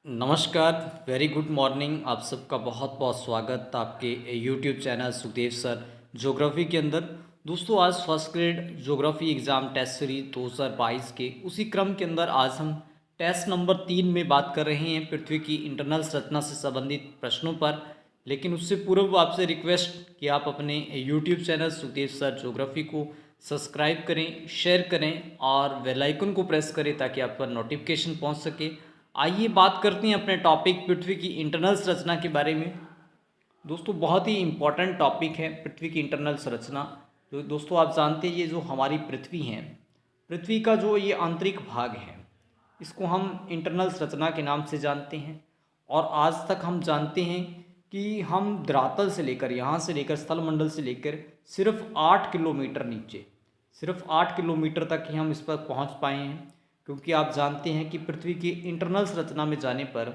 नमस्कार, very good morning. आप सबका बहुत बहुत स्वागत आपके YouTube channel Sukhdev sir geography के अंदर। दोस्तों, आज first grade geography exam test series 2022 के उसी क्रम के अंदर आज हम टेस्ट नंबर 3 में बात कर रहे हैं पृथ्वी की इंटरनल संरचना से संबंधित प्रश्नों पर। लेकिन उससे पूर्व आपसे रिक्वेस्ट कि आप अपने YouTube channel Sukhdev sir geography को सब्सक्राइब करें, शेयर करें और बेल आइकन को प्रेस करें ताकि आप पर नोटिफिकेशन पहुंच सके। आइए बात करते हैं अपने टॉपिक पृथ्वी की इंटरनल संरचना के बारे में। दोस्तों, बहुत ही इम्पॉर्टेंट टॉपिक है पृथ्वी की इंटरनल संरचना। जो दोस्तों आप जानते हैं, ये जो हमारी पृथ्वी है, पृथ्वी का जो ये आंतरिक भाग है, इसको हम इंटरनल संरचना के नाम से जानते हैं। और आज तक हम जानते हैं कि हम धरातल से लेकर, यहाँ से लेकर स्थलमंडल से लेकर सिर्फ 8 किलोमीटर नीचे, सिर्फ 8 किलोमीटर तक ही हम इस पर पहुँच पाए हैं। क्योंकि आप जानते हैं कि पृथ्वी की इंटरनल संरचना में जाने पर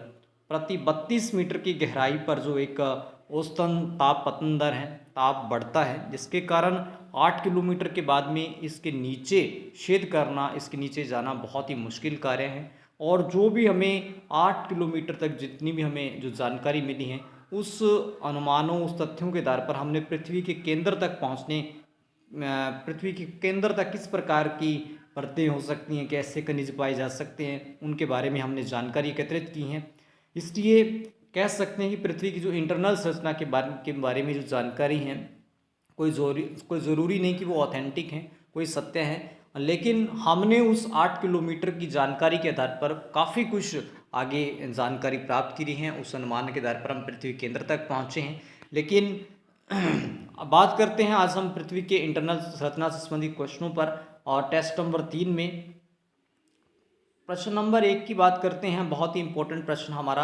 प्रति 32 मीटर की गहराई पर जो एक औसतन ताप पतन दर है, ताप बढ़ता है, जिसके कारण 8 किलोमीटर के बाद में इसके नीचे छेद करना, इसके नीचे जाना बहुत ही मुश्किल कार्य है। और जो भी हमें 8 किलोमीटर तक जितनी भी हमें जो जानकारी मिली है, उस अनुमानों, उस तथ्यों के आधार पर हमने पृथ्वी के केंद्र तक पहुँचने, पृथ्वी के केंद्र तक किस प्रकार की परतें हो सकती हैं, कैसे खनिज पाए जा सकते हैं, उनके बारे में हमने जानकारी एकत्रित की है। इसलिए कह सकते हैं कि पृथ्वी की जो इंटरनल संरचना के बारे में जो जानकारी है, कोई ज़रूरी नहीं कि वो ऑथेंटिक है, कोई सत्य है। लेकिन हमने उस 8 किलोमीटर की जानकारी के आधार पर काफ़ी कुछ आगे जानकारी प्राप्त की है। उस अनुमान के आधार पर हम पृथ्वी केंद्र तक पहुँचे हैं। लेकिन अब बात करते हैं आज हम पृथ्वी के इंटरनल संरचना से संबंधित क्वेश्चनों पर। और टेस्ट नंबर 3 में प्रश्न नंबर 1 की बात करते हैं। बहुत ही इंपॉर्टेंट प्रश्न हमारा।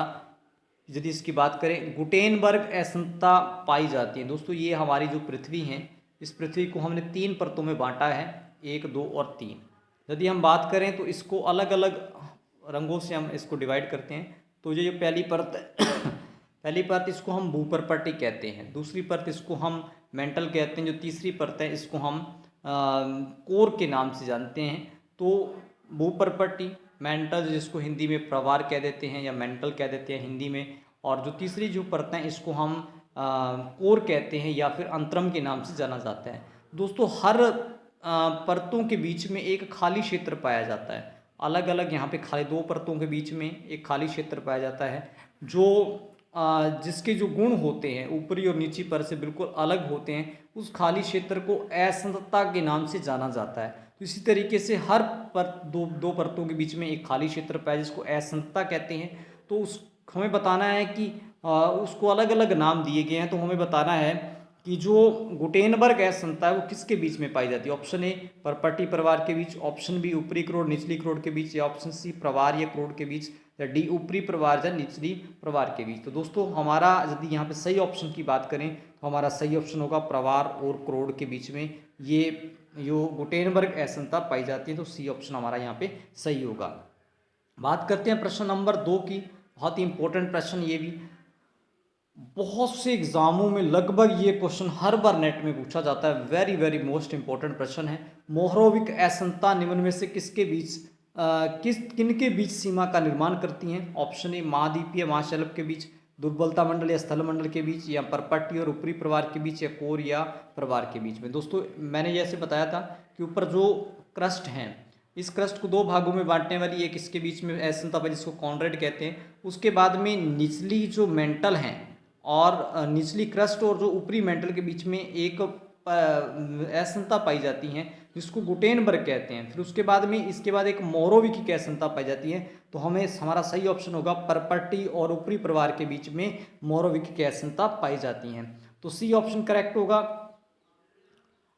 यदि इसकी बात करें, गुटेनबर्ग असंतता पाई जाती है। दोस्तों, ये हमारी जो पृथ्वी है, इस पृथ्वी को हमने 3 परतों में बांटा है, 1, 2 और 3। यदि हम बात करें तो इसको अलग अलग रंगों से हम इसको डिवाइड करते हैं। तो ये जो पहली परत है पहली परत इसको हम भूपर्पटी कहते हैं, दूसरी परत इसको हम मेंटल कहते हैं, जो तीसरी परत है इसको हम कोर के नाम से जानते हैं। तो भूपर्पटी, मेंटल जिसको हिंदी में प्रवार कह देते हैं या मेंटल कह देते हैं हिंदी में, और जो तीसरी जो परत है इसको हम कोर कहते हैं या फिर अंतरम के नाम से जाना जाता है। दोस्तों, हर परतों के बीच में एक खाली क्षेत्र पाया जाता है। अलग अलग यहाँ पे खाली 2 परतों के बीच में एक खाली क्षेत्र पाया जाता है, जो जिसके जो गुण होते हैं ऊपरी और निचली परत से बिल्कुल अलग होते हैं। उस खाली क्षेत्र को असंतता के नाम से जाना जाता है। तो इसी तरीके से हर दो परतों के बीच में एक खाली क्षेत्र पाया जिसको असंतता कहते हैं। तो उस हमें बताना है कि उसको अलग अलग नाम दिए गए हैं। तो हमें बताना है कि जो गुटेनबर्ग असंतता है वो किसके बीच में पाई जाती है। ऑप्शन ए परपटी प्रवार के बीच, ऑप्शन बी ऊपरी क्रोड निचली क्रोड के बीच, या ऑप्शन सी प्रवार या क्रोड के बीच, या डी ऊपरी प्रवार या निचली प्रवार के बीच। तो दोस्तों, हमारा यदि यहाँ पे सही ऑप्शन की बात करें तो हमारा सही ऑप्शन होगा प्रवार और क्रोड के बीच में ये जो गुटेनबर्ग असंतता पाई जाती है। तो सी ऑप्शन हमारा यहाँ पे सही होगा। बात करते हैं प्रश्न नंबर 2 की। बहुत ही इंपॉर्टेंट प्रश्न ये भी, बहुत से एग्जामों में लगभग ये क्वेश्चन हर बार नेट में पूछा जाता है। वेरी वेरी मोस्ट इंपॉर्टेंट प्रश्न है। मोहरोविक असंतता निम्न में से किसके बीच किनके बीच सीमा का निर्माण करती हैं। ऑप्शन ए महाद्वीपीय महाशैलब के बीच, दुर्बलता मंडल या स्थल मंडल के बीच, या परपटी और ऊपरी प्रवार के बीच, या कोर या प्रवार के बीच में। दोस्तों, मैंने जैसे बताया था कि ऊपर जो क्रस्ट हैं, इस क्रस्ट को 2 भागों में बांटने वाली एक इसके बीच में असंतता पाई जिसको कॉन्ड्रेड कहते हैं। उसके बाद में निचली जो मेंटल हैं और निचली क्रस्ट और जो ऊपरी मेंटल के बीच में एक असंतता पाई जाती हैं जिसको गुटेनबर्ग कहते हैं। फिर उसके बाद में इसके बाद एक मोरोविकी असंतता पाई जाती है। तो हमारा सही ऑप्शन होगा परपटी और ऊपरी प्रवार के बीच में मोरोविकी असंतता पाई जाती हैं। तो सी ऑप्शन करेक्ट होगा।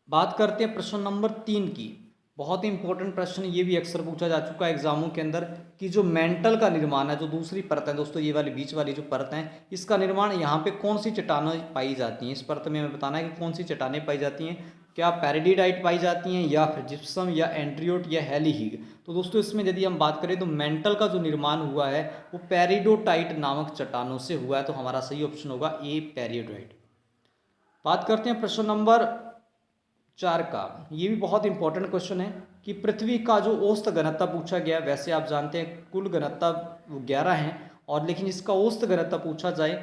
बात करते हैं प्रश्न नंबर 3 की। बहुत ही इंपॉर्टेंट प्रश्न, ये भी अक्सर पूछा जा चुका है एग्जामों के अंदर, कि जो मेंटल का निर्माण है, जो दूसरी परत है दोस्तों, ये वाली बीच वाली जो परत है, इसका निर्माण यहाँ पे कौन सी चट्टानें पाई जाती हैं। इस परत में हमें बताना है कि कौन सी चट्टानें पाई जाती हैं। क्या पैरिडीडाइट पाई जाती हैं, या फिर जिप्सम, या एंड्रियोट, या हेलीहीग। तो दोस्तों, इसमें यदि हम बात करें तो मेंटल का जो निर्माण हुआ है वो पेरिडोटाइट नामक चट्टानों से हुआ है। तो हमारा सही ऑप्शन होगा ए पेरिडोटाइट। बात करते हैं प्रश्न नंबर 4 का। ये भी बहुत इंपॉर्टेंट क्वेश्चन है कि पृथ्वी का जो औसत घनत्व पूछा गया है। वैसे आप जानते हैं कुल घनत्व 11 है और लेकिन इसका औसत घनत्व पूछा जाए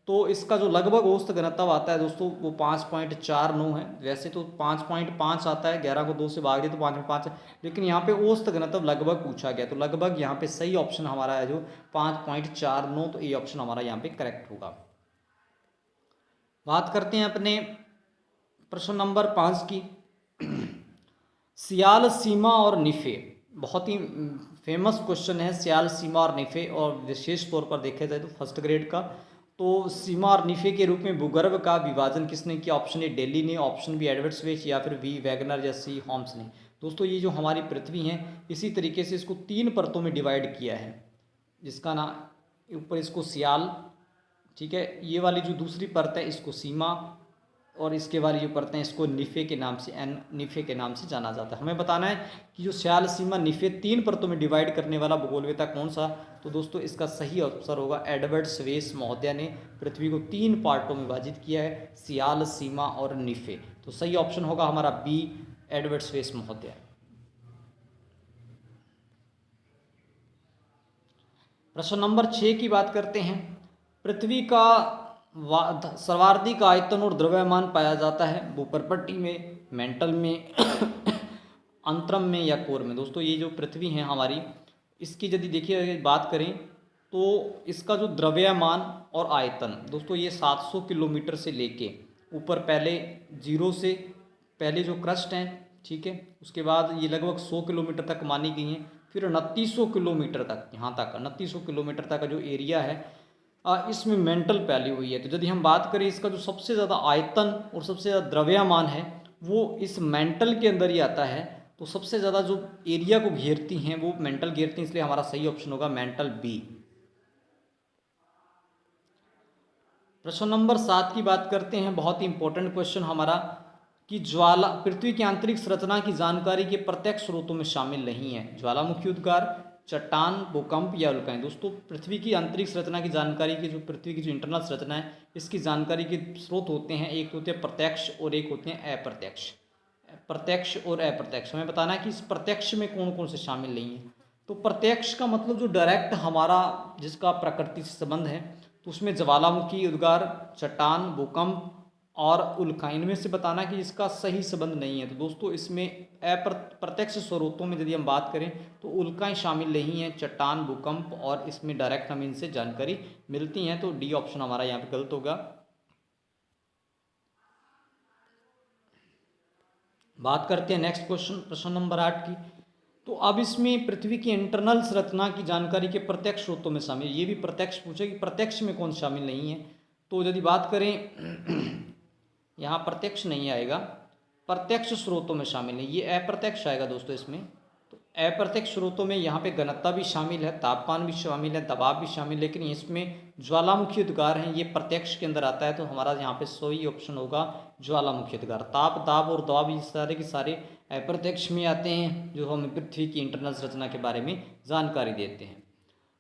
तो इसका जो लगभग औसत घनत्व आता है दोस्तों वो 5.49 है। वैसे तो 5.5 आता है, 11 को 2 से भाग दे तो 5.5 है, लेकिन यहाँ पे औसत घनत्व लगभग पूछा गया, तो लगभग यहाँ पे सही ऑप्शन हमारा है जो 5.49, तो ये ऑप्शन हमारा यहाँ पे करेक्ट होगा। बात करते हैं अपने प्रश्न नंबर 5 की। सियाल, सीमा और निफे, बहुत ही फेमस क्वेश्चन है सियाल, सीमा और निफे, और विशेष तौर पर देखा जाए तो फर्स्ट ग्रेड का। तो सीमा और निफे के रूप में भूगर्भ का विभाजन किसने किया? ऑप्शन ए डेली ने, ऑप्शन बी एडवर्ड स्वेच, या फिर बी वैगनर, या सी होम्स ने। दोस्तों ये जो हमारी पृथ्वी है इसी तरीके से इसको 3 परतों में डिवाइड किया है, जिसका ना ऊपर इसको सियाल, ठीक है, ये वाली जो दूसरी परत है इसको सीमा, और इसके वाली जो परतें इसको निफे के नाम से, निफे के नाम से जाना जाता है। हमें बताना है कि जो सियाल, सीमा, निफे 3 परतों में डिवाइड करने वाला भूगोलवेत्ता कौन सा? तो दोस्तों इसका सही आंसर होगा एडवर्ड स्वेस महोदय ने पृथ्वी को 3 पार्टों में विभाजित किया है, सियाल, सीमा और निफे। तो सही ऑप्शन होगा हमारा बी, एडवर्ड स्वेस महोदय। प्रश्न नंबर 6 की बात करते हैं। पृथ्वी का सर्वाधिक आयतन और द्रव्यमान पाया जाता है भूपर्पट्टी में, मेंटल में, अंतरम में या कोर में? दोस्तों ये जो पृथ्वी है हमारी, इसकी यदि देखिए अगर बात करें तो इसका जो द्रव्यमान और आयतन, दोस्तों ये 700 किलोमीटर से लेके ऊपर, पहले जीरो से पहले जो क्रस्ट हैं, ठीक है, उसके बाद ये लगभग 100 किलोमीटर तक मानी गई हैं, फिर 2900 किलोमीटर तक, यहाँ तक 2900 किलोमीटर तक का जो एरिया है इसमें मेंटल फैली हुई है। तो यदि हम बात करें इसका जो सबसे ज़्यादा आयतन और सबसे ज़्यादा द्रव्यमान है वो इस मेंटल के अंदर ही आता है, तो सबसे ज़्यादा जो एरिया को घेरती हैं वो मेंटल घेरती हैं, इसलिए हमारा सही ऑप्शन होगा मेंटल बी। प्रश्न नंबर 7 की बात करते हैं, बहुत ही इंपॉर्टेंट क्वेश्चन हमारा, कि ज्वाला, पृथ्वी की आंतरिक संरचना की जानकारी के प्रत्यक्ष स्रोतों में शामिल नहीं है। ज्वालामुखी उद्गार, चट्टान, भूकंप या उल्काएं? दोस्तों पृथ्वी की आंतरिक संरचना की जानकारी की, जो पृथ्वी की जो इंटरनल संरचना है इसकी जानकारी के स्रोत होते हैं, एक होते हैं प्रत्यक्ष और एक होते हैं अप्रत्यक्ष। प्रत्यक्ष और अप्रत्यक्ष, हमें बताना है कि इस प्रत्यक्ष में कौन कौन से शामिल नहीं है। तो प्रत्यक्ष का मतलब जो डायरेक्ट हमारा जिसका प्रकृति से संबंध है, तो उसमें ज्वालामुखी उद्गार, चट्टान, भूकंप और उल्का, इनमें से बताना कि इसका सही संबंध नहीं है। तो दोस्तों इसमें प्रत्यक्ष स्रोतों में यदि हम बात करें तो उल्काएं शामिल नहीं हैं, चट्टान, भूकंप, और इसमें डायरेक्ट हमें इनसे जानकारी मिलती हैं, तो डी ऑप्शन हमारा यहाँ पे गलत होगा। बात करते हैं नेक्स्ट क्वेश्चन, प्रश्न नंबर 8 की। तो अब इसमें पृथ्वी की इंटरनल संरचना की जानकारी के प्रत्यक्ष स्रोतों में शामिल, ये भी प्रत्यक्ष पूछे कि प्रत्यक्ष में कौन शामिल नहीं है। तो यदि बात करें यहाँ प्रत्यक्ष नहीं आएगा, प्रत्यक्ष स्रोतों में शामिल है, ये अप्रत्यक्ष आएगा दोस्तों इसमें। तो अप्रत्यक्ष स्रोतों में यहाँ पे घनत्व भी शामिल है, तापमान भी शामिल है, दबाव भी शामिल है, लेकिन इसमें ज्वालामुखी उद्गार हैं, ये प्रत्यक्ष के अंदर आता है। तो हमारा यहाँ पे सही ऑप्शन होगा ज्वालामुखी उद्गार। ताप, दाब और दबाव ये सारे के सारे अप्रत्यक्ष में आते हैं, जो हमें पृथ्वी की इंटरनल संरचना के बारे में जानकारी देते हैं।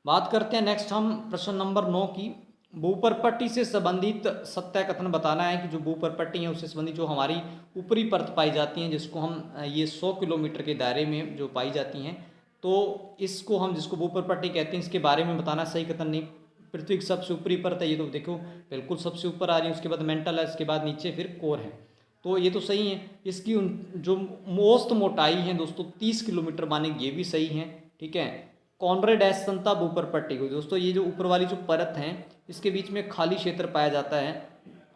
बात करते हैं नेक्स्ट हम प्रश्न नंबर 9 की। भूपर्पट्टी से संबंधित सत्य कथन बताना है कि जो भूपर्पट्टी है उससे संबंधित जो हमारी ऊपरी परत पाई जाती हैं, जिसको हम ये 100 किलोमीटर के दायरे में जो पाई जाती हैं, तो इसको हम जिसको भूपर्पट्टी कहते हैं, इसके बारे में बताना सही कथन नहीं। पृथ्वी की सबसे ऊपरी परत है, ये तो देखो बिल्कुल सबसे ऊपर आ रही है, उसके बाद मेंटल है, इसके बाद नीचे फिर कोर है, तो ये तो सही है। इसकी जो औसत मोटाई है दोस्तों 30 किलोमीटर मानेंगे, ये भी सही है, ठीक है। कॉनरेड एसंता भूपर्पट्टी को, दोस्तों ये जो ऊपर वाली जो परत है इसके बीच में खाली क्षेत्र पाया जाता है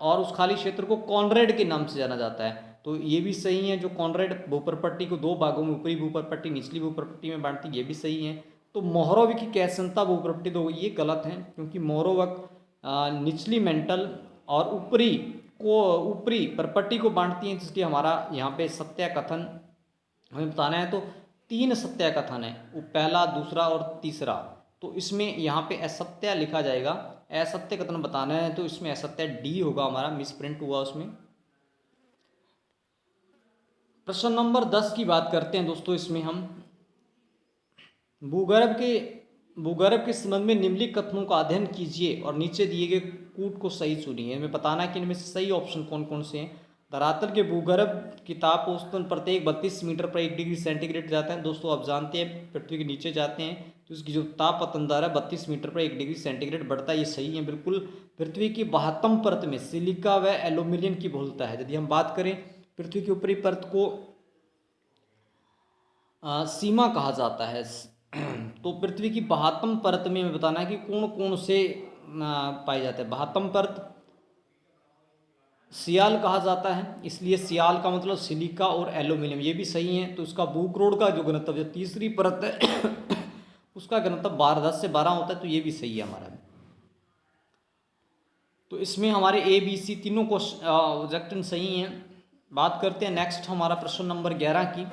और उस खाली क्षेत्र को कॉनरेड के नाम से जाना जाता है, तो ये भी सही है। जो कॉनरेड भूपर्पट्टी को 2 भागों में, ऊपरी भूपर्पट्टी, निचली भूपर्पट्टी में बांटती, ये भी सही है। तो मोहरोविक की एसंता भूपर्पट्टी, तो ये गलत है, क्योंकि मोहरोवक निचली मेंटल और ऊपरी परपट्टी को बांटती हैं, जिसकी हमारा यहाँ पे सत्य कथन हमें बताना है। तो 3 सत्य कथन है, पहला, दूसरा और तीसरा, तो इसमें यहाँ पे असत्य लिखा जाएगा, असत्य कथन बताना है, तो इसमें असत्य डी होगा हमारा, मिस प्रिंट हुआ उसमें। प्रश्न नंबर 10 की बात करते हैं दोस्तों, इसमें हम भूगर्भ के संबंध में निम्नलिखित कथनों का अध्ययन कीजिए और नीचे दिए गए कूट को सही चुनिए। हमें बताना है कि इनमें से सही ऑप्शन कौन कौन से हैं। धरातल के भूगर्भ की ताप औसतन प्रत्येक 32 मीटर पर 1 डिग्री सेंटीग्रेड जाता है। दोस्तों आप जानते हैं पृथ्वी के नीचे जाते हैं तो इसकी जो ताप अपतन है 32 मीटर पर 1 डिग्री सेंटीग्रेड बढ़ता है, ये सही है बिल्कुल। पृथ्वी की 72 परत में सिलिका व एल्यूमिनियम की बहुलता है। यदि हम बात करें पृथ्वी की ऊपरी परत को सीमा कहा जाता है। तो पृथ्वी की 72 परत में हमें बताना है कि कौन कौन से पाए जाते हैं। 72 परत सियाल कहा जाता है, इसलिए सियाल का मतलब सिलिका और एल्यूमिनियम, ये भी सही है। तो उसका भूक्रोड का जो घनत्व जो तीसरी परत है उसका घनत्व 10 से 12 होता है, तो ये भी सही है हमारा। तो इसमें हमारे ए बी सी तीनों क्वेश्चन सही हैं। बात करते हैं नेक्स्ट हमारा प्रश्न नंबर 11 की।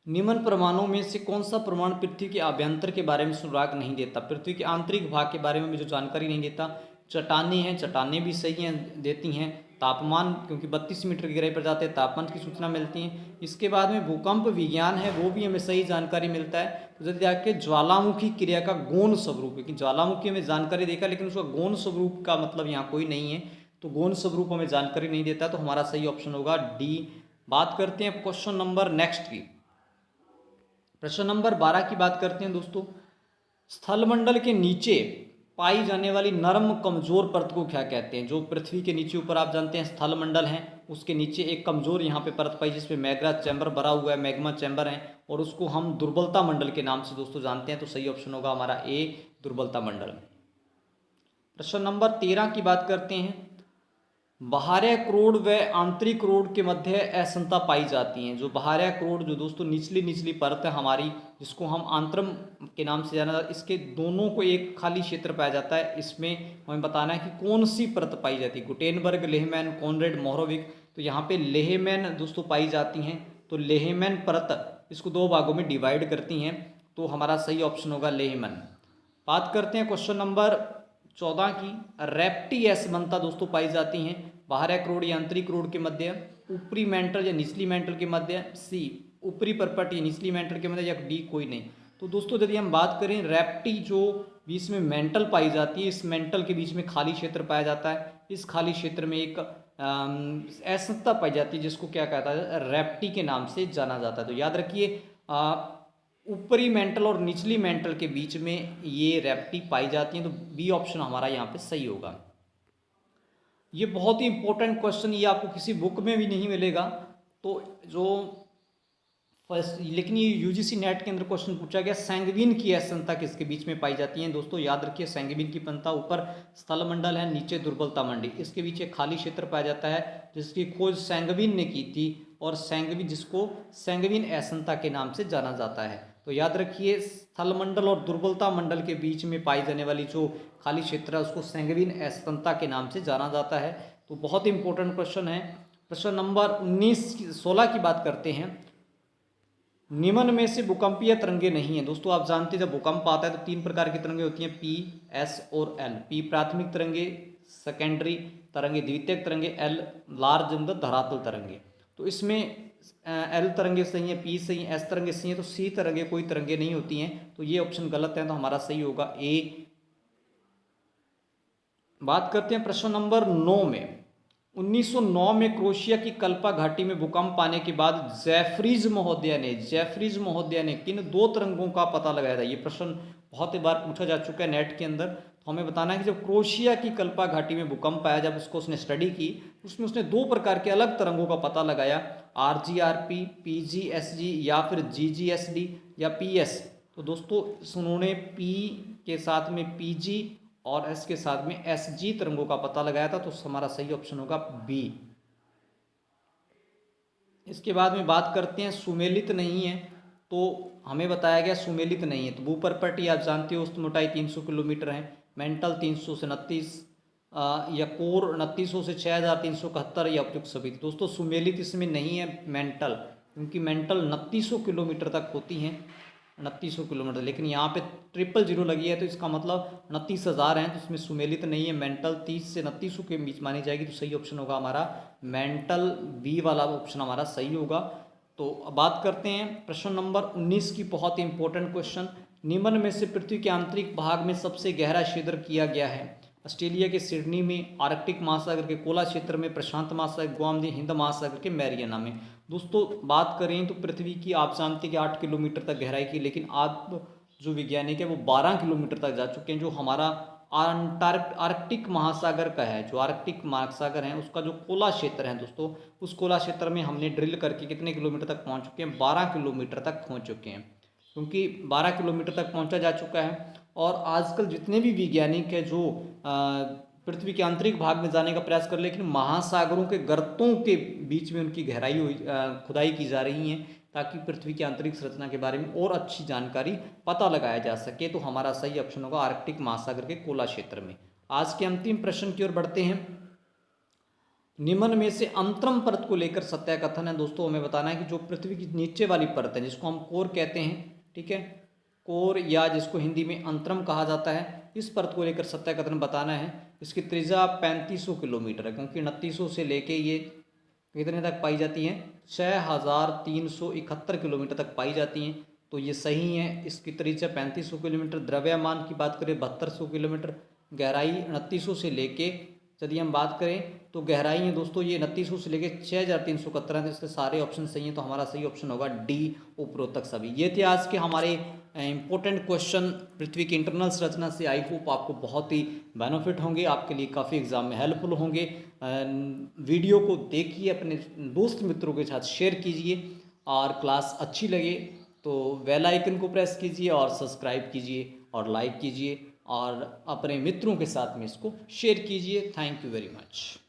निम्न परमाणुओं में से कौन सा परमाणु पृथ्वी के आभ्यंतर के बारे में सुराग नहीं देता? पृथ्वी के आंतरिक भाग के बारे में जो जानकारी नहीं देता। चट्टानें हैं, चट्टानें भी सही हैं, देती हैं। तापमान, क्योंकि 32 मीटर की गहराई पर जाते हैं, तापमान की सूचना मिलती है। इसके बाद में भूकंप विज्ञान है, वो भी हमें सही जानकारी मिलता है। तो यदि आके ज्वालामुखी क्रिया का गौण स्वरूप है कि ज्वालामुखी हमें जानकारी देखा, लेकिन उसका गौण स्वरूप का मतलब यहाँ कोई नहीं है, तो गौण स्वरूप हमें जानकारी नहीं देता, तो हमारा सही ऑप्शन होगा डी। बात करते हैं क्वेश्चन नंबर नेक्स्ट की। प्रश्न नंबर 12 की बात करते हैं दोस्तों। स्थलमंडल के नीचे पाई जाने वाली नरम कमजोर परत को क्या कहते हैं? जो पृथ्वी के नीचे ऊपर आप जानते हैं स्थलमंडल है, उसके नीचे एक कमजोर यहाँ पे परत पाई जिसमें मैग्मा चैम्बर भरा हुआ है, मैग्मा चैम्बर है, और उसको हम दुर्बलता मंडल के नाम से दोस्तों जानते हैं। तो सही ऑप्शन होगा हमारा ए, दुर्बलता मंडल। प्रश्न नंबर 13 की बात करते हैं। बाह्य क्रोड व आंतरिक क्रोड के मध्य असमता पाई जाती है। जो बाह्य क्रोड जो दोस्तों निचली परत है हमारी, जिसको हम आंतरम के नाम से जाना जाता है, इसके दोनों को एक खाली क्षेत्र पाया जाता है। इसमें हमें बताना है कि कौन सी परत पाई जाती है। Gutenberg, Lehmann, Conrad, Mohorovicic. तो यहाँ पे लेहमैन दोस्तों पाई जाती हैं। तो लेहमैन परत इसको 2 भागों में डिवाइड करती हैं, तो हमारा सही ऑप्शन होगा लेहमैन। बात करते हैं क्वेश्चन नंबर 14 की। रेप्टी असमानता दोस्तों पाई जाती हैं बाह्य क्रोड या आंतरिक क्रोड के मध्य, ऊपरी मेंटल या निचली मेंटल के मध्य, सी ऊपरी परपट या निचली मेंटल के मध्य, या डी कोई नहीं। तो दोस्तों यदि हम बात करें रेप्टी जो बीच में मेंटल पाई जाती है, इस मेंटल के बीच में खाली क्षेत्र पाया जाता है। इस खाली क्षेत्र में एक असमता पाई जाती है जिसको क्या कहता है, रेप्टी के नाम से जाना जाता है। तो याद रखिए ऊपरी मेंटल और निचली मेंटल के बीच में ये रेप्टी पाई जाती हैं। तो बी ऑप्शन हमारा यहाँ पे सही होगा। ये बहुत ही इंपॉर्टेंट क्वेश्चन, ये आपको किसी बुक में भी नहीं मिलेगा। तो जो फर्स्ट, लेकिन ये यूजीसी नेट के अंदर क्वेश्चन पूछा गया, सैंगवीन की असंता किसके बीच में पाई जाती है? दोस्तों याद रखिए सैंगवीन की पंता ऊपर स्थल मंडल है, नीचे दुर्बलता मंडल, इसके बीच एक खाली क्षेत्र पाया जाता है जिसकी खोज सैंगवीन ने की थी, और सैंगवीन जिसको सैंगवीन असंता के नाम से जाना जाता है। तो याद रखिए स्थल मंडल और दुर्बलता मंडल के बीच में पाई जाने वाली जो खाली क्षेत्र है उसको सैंगवीन असंता के नाम से जाना जाता है। तो बहुत इंपॉर्टेंट क्वेश्चन है। प्रश्न नंबर 16 की बात करते हैं। निम्न में से भूकंपीय तरंगे नहीं है। दोस्तों आप जानते हैं जब भूकंप आता है तो 3 प्रकार की तरंगे होती हैं, पी, एस और एल। पी प्राथमिक तरंगे, सेकेंडरी तरंगे, द्वितीयक तरंगे, एल लार्ज धरातल तरंगे। तो इसमें एल तरंगे सही है, पी सही है, एस तरंगे सही है, तो सी तरंगे कोई तरंगे नहीं होती हैं। तो ये ऑप्शन गलत है, तो हमारा सही होगा ए। बात करते हैं प्रश्न नंबर 9 में। 1909 में क्रोएशिया की कल्पा घाटी में भूकंप आने के बाद जेफरीज महोदय ने किन 2 तरंगों का पता लगाया था? ये प्रश्न बहुत ही बार पूछा जा चुका है नेट के अंदर। तो हमें बताना है कि जब क्रोएशिया की कल्पा घाटी में भूकंप आया, जब उसको उसने स्टडी की, उसमें उसने 2 प्रकार के अलग तरंगों का पता लगाया, RGRP, PGSG या फिर GGSD या PS। तो दोस्तों उन्होंने P के साथ में PG और एस के साथ में SG तरंगों का पता लगाया था। तो हमारा सही ऑप्शन होगा बी। इसके बाद में बात करते हैं सुमेलित नहीं है, तो हमें बताया गया सुमेलित नहीं है। तो भूपरपटी आप जानते हो, उसकी मोटाई 300 किलोमीटर है, मेंटल 300 से 29 या कोर 2900 से 6371 या उपयुक्त सभी। दोस्तों सुमेलित इसमें नहीं है मेंटल, क्योंकि मेंटल 2900 किलोमीटर तक होती हैं, 2900 किलोमीटर, लेकिन यहाँ पे 000 लगी है तो इसका मतलब 29,000 हैं। तो इसमें सुमेलित नहीं है। मेंटल 30 से 2900 के बीच मानी जाएगी। तो सही ऑप्शन होगा हमारा मेंटल, बी वाला ऑप्शन हमारा सही होगा। तो अब बात करते हैं प्रश्न नंबर 19 की, बहुत ही इंपॉर्टेंट क्वेश्चन। निम्न में से पृथ्वी के आंतरिक भाग में सबसे गहरा छिद्र किया गया है? ऑस्ट्रेलिया के सिडनी में, आर्कटिक महासागर के कोला क्षेत्र में, प्रशांत महासागर, गुआम द्वीप, हिंद महासागर के मैरियाना में। दोस्तों बात करें तो पृथ्वी की आप जानते हैं कि 8 किलोमीटर तक गहराई की, लेकिन आप जो वैज्ञानिक है वो 12 किलोमीटर तक जा चुके हैं। जो हमारा आर्कटिक महासागर का है, जो आर्कटिक महासागर है उसका जो कोला क्षेत्र है दोस्तों, उस कोला क्षेत्र में हमने ड्रिल करके कितने किलोमीटर तक पहुंच चुके हैं, 12 किलोमीटर तक पहुंच चुके हैं। क्योंकि 12 किलोमीटर तक पहुंचा जा चुका है। और आजकल जितने भी वैज्ञानिक हैं जो पृथ्वी के आंतरिक भाग में जाने का प्रयास कर, लेकिन महासागरों के गर्तों के बीच में उनकी खुदाई की जा रही है, ताकि पृथ्वी की आंतरिक संरचना के बारे में और अच्छी जानकारी पता लगाया जा सके। तो हमारा सही ऑप्शन होगा आर्कटिक महासागर के कोला क्षेत्र में। आज के अंतिम प्रश्न की ओर बढ़ते हैं। निम्न में से अंतरम परत को लेकर सत्य कथन है। दोस्तों हमें बताना है कि जो पृथ्वी की नीचे वाली परत है, जिसको हम कोर कहते हैं, ठीक है, कोर या जिसको हिंदी में अंतरम कहा जाता है, इस परत को लेकर सत्य कथन बताना है। इसकी त्रिज्या 3500 किलोमीटर है, क्योंकि 2900 से लेके ये कितने तक पाई जाती हैं, 6371 किलोमीटर तक पाई जाती हैं। तो ये सही है। इसकी त्रिज्या 3500 किलोमीटर, द्रव्यमान की बात करें 7200 किलोमीटर, गहराई 2900 से लेके, यदि हम बात करें तो गहराई है दोस्तों ये 2900 से लेके 6371 है। तो इसके सारे ऑप्शन सही हैं। तो हमारा सही ऑप्शन होगा डी, उपरोक्त सभी। ये थे आज के हमारे इंपॉर्टेंट क्वेश्चन पृथ्वी की इंटरनल संरचना से। आई होप आपको बहुत ही बेनिफिट होंगे, आपके लिए काफ़ी एग्जाम में हेल्पफुल होंगे। वीडियो को देखिए, अपने दोस्त मित्रों के साथ शेयर कीजिए, और क्लास अच्छी लगे तो बेल आइकन को प्रेस कीजिए और सब्सक्राइब कीजिए और लाइक कीजिए और अपने मित्रों के साथ में इसको शेयर कीजिए। Thank you very much.